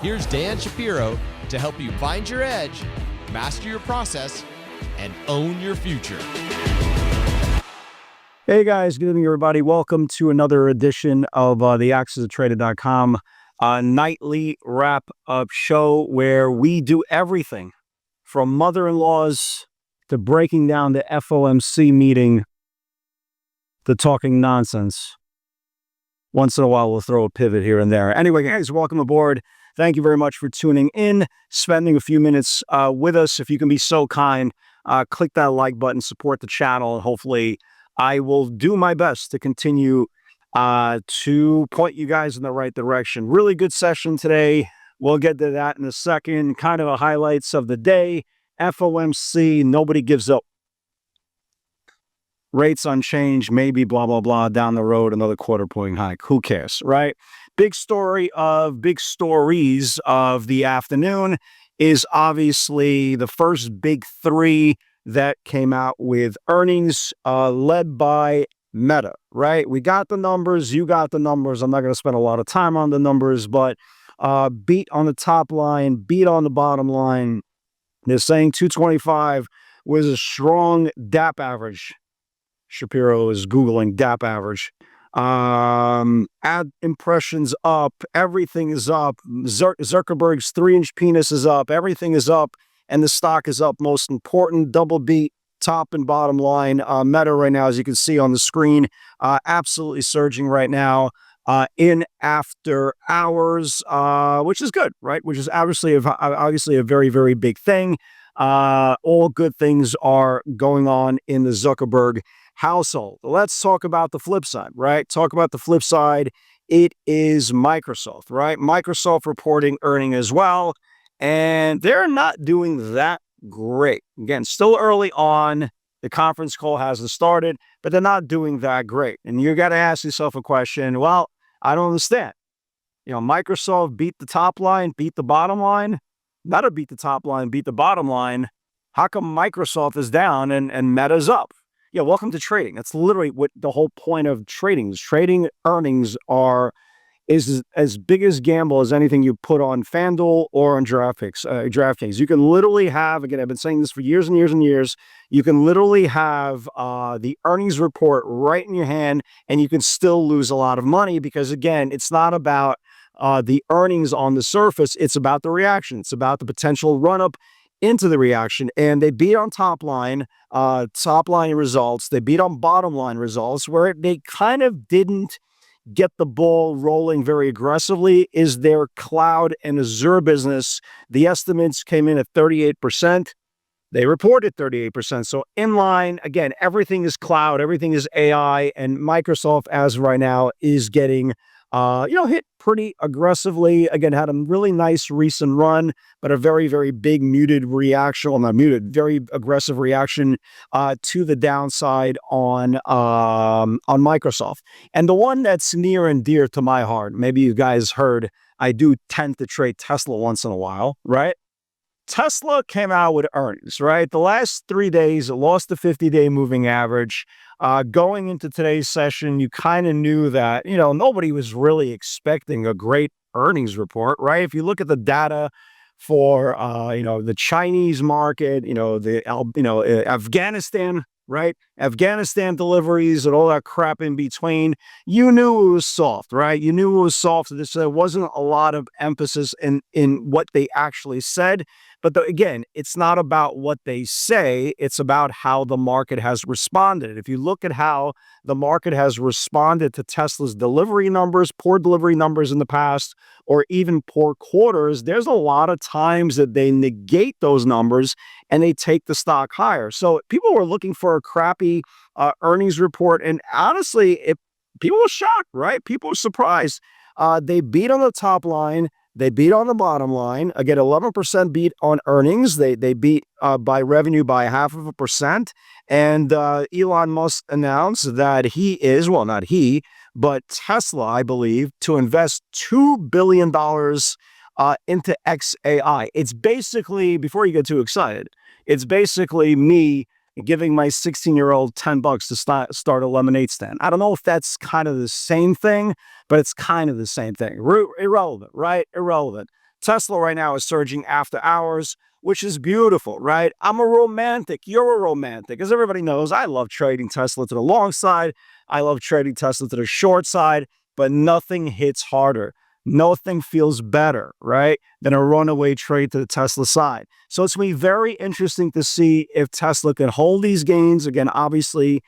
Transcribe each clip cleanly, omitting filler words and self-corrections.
Here's Dan Shapiro to help you find your edge, master your process, and own your future. Hey guys, good evening everybody. Welcome to another edition of the AccessTraded.com nightly wrap-up show where we do everything from mother-in-laws to breaking down the FOMC meeting to talking nonsense. Once in a while, we'll throw a pivot here and there. Anyway, guys, welcome aboard. Thank you very much for tuning in, spending a few minutes with us. If you can be so kind, click that like button, support the channel, and hopefully I will do my best to continue to point you guys in the right direction. Really good session today. We'll get to that in a second. Kind of the highlights of the day. FOMC, nobody gives up. Rates unchanged, maybe blah, blah, blah, down the road, another quarter-point hike. Who cares, right? Big stories of the afternoon is obviously the first big three that came out with earnings led by Meta, right? We got the numbers. You got the numbers. I'm not going to spend a lot of time on the numbers, but beat on the top line, beat on the bottom line. They're saying 225 was a strong DAP average. Shapiro is Googling DAP average. Ad impressions up. Everything is up. Zuckerberg's 3-inch penis is up. Everything is up. And the stock is up. Most important, double beat, top and bottom line. Meta right now, as you can see on the screen, absolutely surging right now in after hours, which is good, right? Which is obviously a very, very big thing. All good things are going on in the Zuckerberg household. Let's talk about the flip side, right? Talk about the flip side. It is Microsoft, right? Microsoft reporting earning as well, and they're not doing that great. Again, still early on. The conference call hasn't started, but they're not doing that great. And you got to ask yourself a question. Well, I don't understand. You know, Microsoft beat the top line, beat the bottom line. Meta beat the top line, beat the bottom line. How come Microsoft is down and Meta's up? Yeah, welcome to trading. That's literally what the whole point of trading is. Trading earnings is as big as gamble as anything you put on FanDuel or on DraftKings. You can literally have, again, I've been saying this for years and years and years, you can literally have the earnings report right in your hand and you can still lose a lot of money because, again, it's not about the earnings on the surface. It's about the reaction. It's about the potential run-up into the reaction. And they beat on top line results. They beat on bottom line results. Where they kind of didn't get the ball rolling very aggressively is their cloud and Azure business. The estimates came in at 38%. They reported 38%. So in line, again, everything is cloud, everything is AI, and Microsoft, as of right now, is getting hit pretty aggressively. Again, had a really nice recent run, but a very, very big muted reaction, well, not muted, very aggressive reaction to the downside on Microsoft. And the one that's near and dear to my heart, maybe you guys heard, I do tend to trade Tesla once in a while, right? Tesla came out with earnings, right? The last 3 days, it lost the 50-day moving average. Going into today's session, you kind of knew that, nobody was really expecting a great earnings report, right? If you look at the data for, the Chinese market, Afghanistan, right? Afghanistan deliveries and all that crap in between, you knew it was soft, right? You knew it was soft. There wasn't a lot of emphasis in what they actually said. But again, it's not about what they say. It's about how the market has responded. If you look at how the market has responded to Tesla's delivery numbers, poor delivery numbers in the past, or even poor quarters, there's a lot of times that they negate those numbers and they take the stock higher. So people were looking for a crappy earnings report. And honestly, people were shocked, right? People were surprised. They beat on the top line. They beat on the bottom line. Again, 11% beat on earnings. They beat by revenue by 0.5%. And Elon Musk announced that he is, well, not he, but Tesla, I believe, to invest $2 billion into XAI. It's basically, before you get too excited, it's basically me giving my 16-year-old $10 to start a lemonade stand. I don't know if that's kind of the same thing, but it's kind of the same thing. Irrelevant, right? Irrelevant. Tesla right now is surging after hours, which is beautiful, right? I'm a romantic. You're a romantic. As everybody knows, I love trading Tesla to the long side. I love trading Tesla to the short side, but nothing hits harder. Nothing feels better, right, than a runaway trade to the Tesla side. So it's going to be very interesting to see if Tesla can hold these gains. Again, obviously,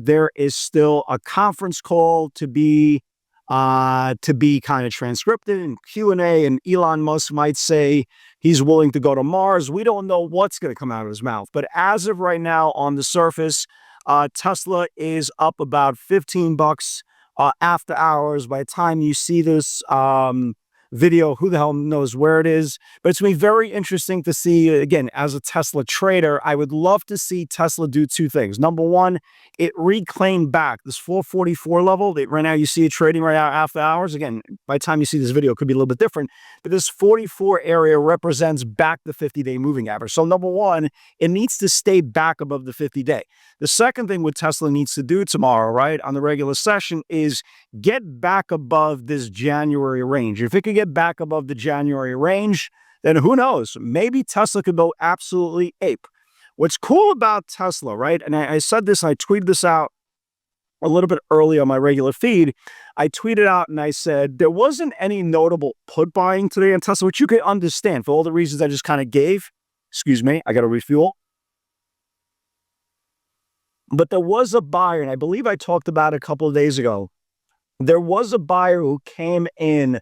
there is still a conference call to be kind of transcripted and Q&A, and Elon Musk might say he's willing to go to Mars. We don't know what's going to come out of his mouth. But as of right now, on the surface, Tesla is up about $15 after hours. By the time you see this video, who the hell knows where it is? But it's going to be very interesting to see, again, as a Tesla trader, I would love to see Tesla do two things. Number one, it reclaimed back this 444 level. Right now, you see it trading right now after hours. Again, by the time you see this video, it could be a little bit different. But this 44 area represents back the 50-day moving average. So number one, it needs to stay back above the 50-day. The second thing what Tesla needs to do tomorrow, right, on the regular session is get back above this January range. If it could get back above the January range, then who knows? Maybe Tesla could go absolutely ape. What's cool about Tesla, right? And I said this, I tweeted this out a little bit early on my regular feed. I tweeted out and I said, there wasn't any notable put buying today on Tesla, which you can understand for all the reasons I just kind of gave. Excuse me, I got to refuel. But there was a buyer, and I believe I talked about it a couple of days ago. There was a buyer who came in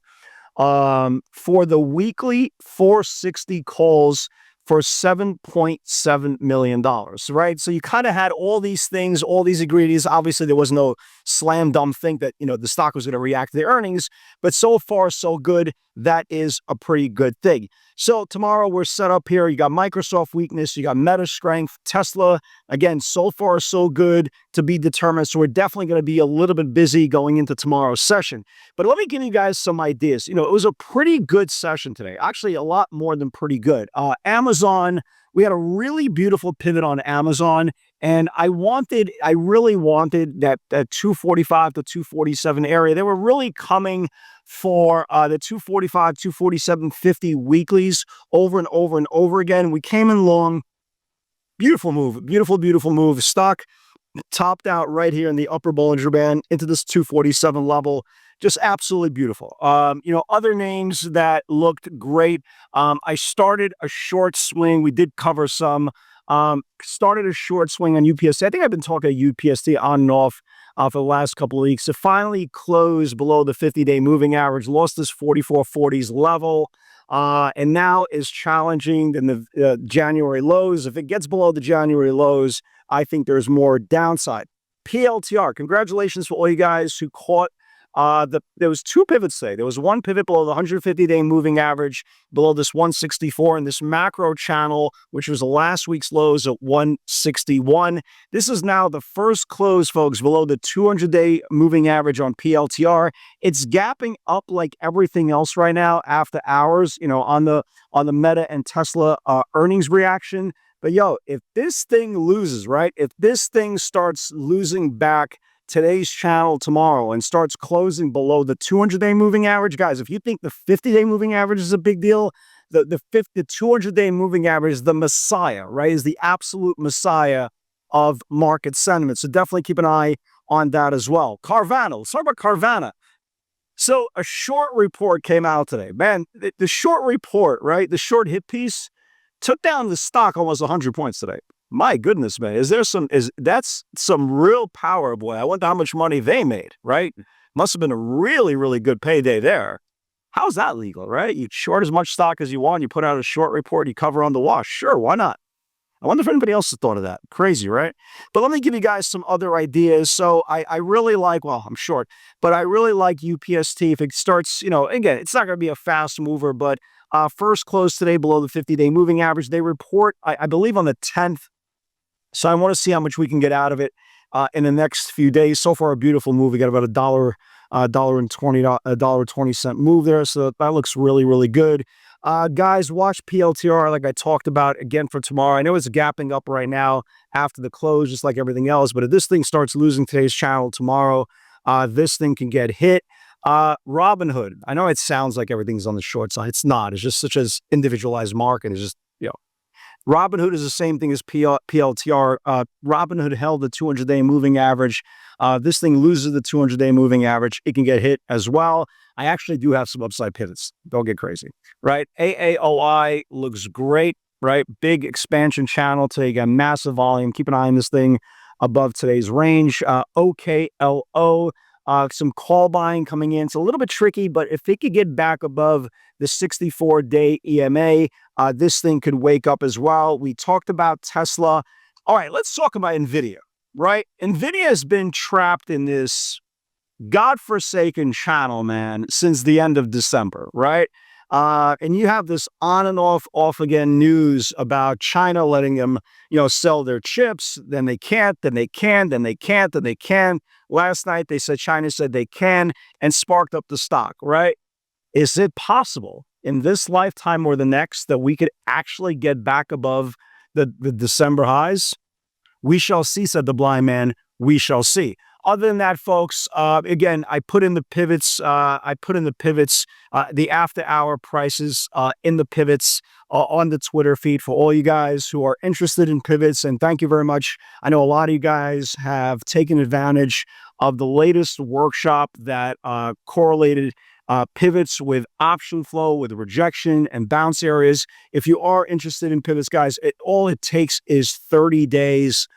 for the weekly 460 calls for $7.7 million, right? So you kind of had all these things, all these ingredients. Obviously, there was no slam dunk thing that, the stock was going to react to the earnings, but so far, so good. That is a pretty good thing. So tomorrow we're set up here. You got Microsoft weakness, you got Meta strength, Tesla, again, so far, so good to be determined. So we're definitely going to be a little bit busy going into tomorrow's session. But let me give you guys some ideas. It was a pretty good session today. Actually, a lot more than pretty good. Amazon, we had a really beautiful pivot on Amazon. And I really wanted that 245 to 247 area. They were really coming for the 245, 247.50 weeklies over and over and over again. We came in long. Beautiful move. Beautiful, beautiful move. Stock topped out right here in the upper Bollinger Band into this 247 level. Just absolutely beautiful. Other names that looked great. I started a short swing. We did cover some. Started a short swing on UPST. I think I've been talking to UPST on and off for the last couple of weeks. It finally closed below the 50-day moving average, lost this 44.40s level, and now is challenging in the January lows. If it gets below the January lows, I think there's more downside. PLTR, congratulations for all you guys who caught there was two pivots today. There was one pivot below the 150-day moving average, below this 164, and this macro channel, which was last week's lows at 161. This is now the first close, folks, below the 200-day moving average on PLTR. It's gapping up like everything else right now after hours, on the Meta and Tesla earnings reaction. But if this thing loses, right? If this thing starts losing back today's channel tomorrow and starts closing below the 200-day moving average, guys, if you think the 50-day moving average is a big deal, the 200-day moving average is the messiah, right? Is the absolute messiah of market sentiment. So definitely keep an eye on that as well. Carvana, let's talk about Carvana. So a short report came out today. Man, the short report, right? The short hit piece took down the stock almost 100 points today. My goodness, man, that's some real power, boy. I wonder how much money they made, right? Must have been a really, really good payday there. How's that legal, right? You short as much stock as you want, you put out a short report, you cover on the wash. Sure, why not? I wonder if anybody else has thought of that. Crazy, right? But let me give you guys some other ideas. So I really like, I'm short, but I really like UPST. If it starts, again, it's not going to be a fast mover, but first close today below the 50-day moving average. They report, I believe, on the 10th. So I want to see how much we can get out of it in the next few days. So far, a beautiful move. We got about $1.20 move there. So that looks really, really good. Guys, watch PLTR like I talked about again for tomorrow. I know it's gapping up right now after the close, just like everything else. But if this thing starts losing today's channel tomorrow, this thing can get hit. Robinhood. I know it sounds like everything's on the short side. It's not. It's just such as individualized market. It's just, Robinhood is the same thing as PLTR. Robinhood held the 200-day moving average. This thing loses the 200-day moving average. It can get hit as well. I actually do have some upside pivots. Don't get crazy, right? AAOI looks great, right? Big expansion channel today. Got massive volume. Keep an eye on this thing above today's range. OKLO. Some call buying coming in. It's a little bit tricky, but if it could get back above the 64-day EMA, this thing could wake up as well. We talked about Tesla. All right, let's talk about Nvidia, right? Nvidia has been trapped in this godforsaken channel, man, since the end of December, right? And you have this on and off again news about China letting them, sell their chips. Then they can't, then they can, then they can't, then they can. Last night, China said they can and sparked up the stock, right? Is it possible in this lifetime or the next that we could actually get back above the December highs? We shall see, said the blind man. We shall see. Other than that, folks, again, I put in the pivots. The after-hour prices in the pivots on the Twitter feed for all you guys who are interested in pivots. And thank you very much. I know a lot of you guys have taken advantage of the latest workshop that correlated pivots with option flow, with rejection and bounce areas. If you are interested in pivots, guys, all it takes is 30 days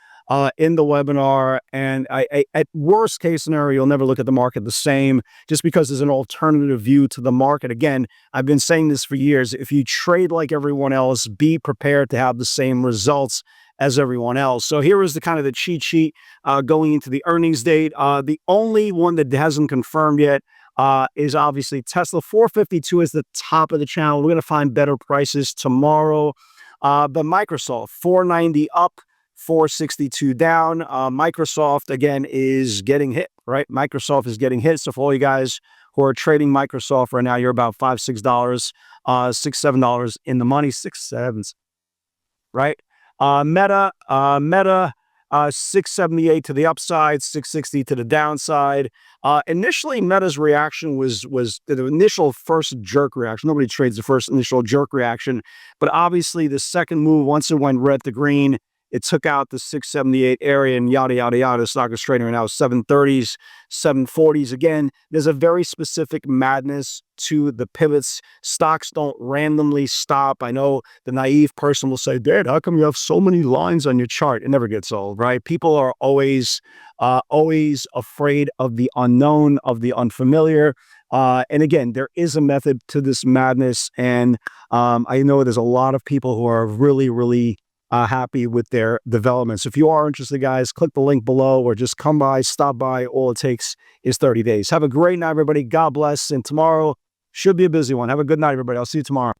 in the webinar. And at worst case scenario, you'll never look at the market the same just because there's an alternative view to the market. Again, I've been saying this for years. If you trade like everyone else, be prepared to have the same results as everyone else. So here is the kind of the cheat sheet going into the earnings date. The only one that hasn't confirmed yet is obviously Tesla. 452 is the top of the channel. We're going to find better prices tomorrow. But Microsoft, 490 up, 462 down. Microsoft, again, is getting hit, right? Microsoft is getting hit. So for all you guys who are trading Microsoft right now, you're about $5, $6, $6, $7 in the money, 6, 7s, right? Meta, 678 to the upside, 660 to the downside. Initially, Meta's reaction was the initial first jerk reaction. Nobody trades the first initial jerk reaction, but obviously the second move, once it went red to green, it took out the 678 area and yada, yada, yada. The stock is trading right now 730s, 740s. Again, there's a very specific madness to the pivots. Stocks don't randomly stop. I know the naive person will say, Dad, how come you have so many lines on your chart? It never gets old, right? People are always afraid of the unknown, of the unfamiliar. And again, there is a method to this madness. And I know there's a lot of people who are really happy with their developments. If you are interested, guys, click the link below or just come by, stop by. All it takes is 30 days. Have a great night, everybody. God bless. And tomorrow should be a busy one. Have a good night, everybody. I'll see you tomorrow.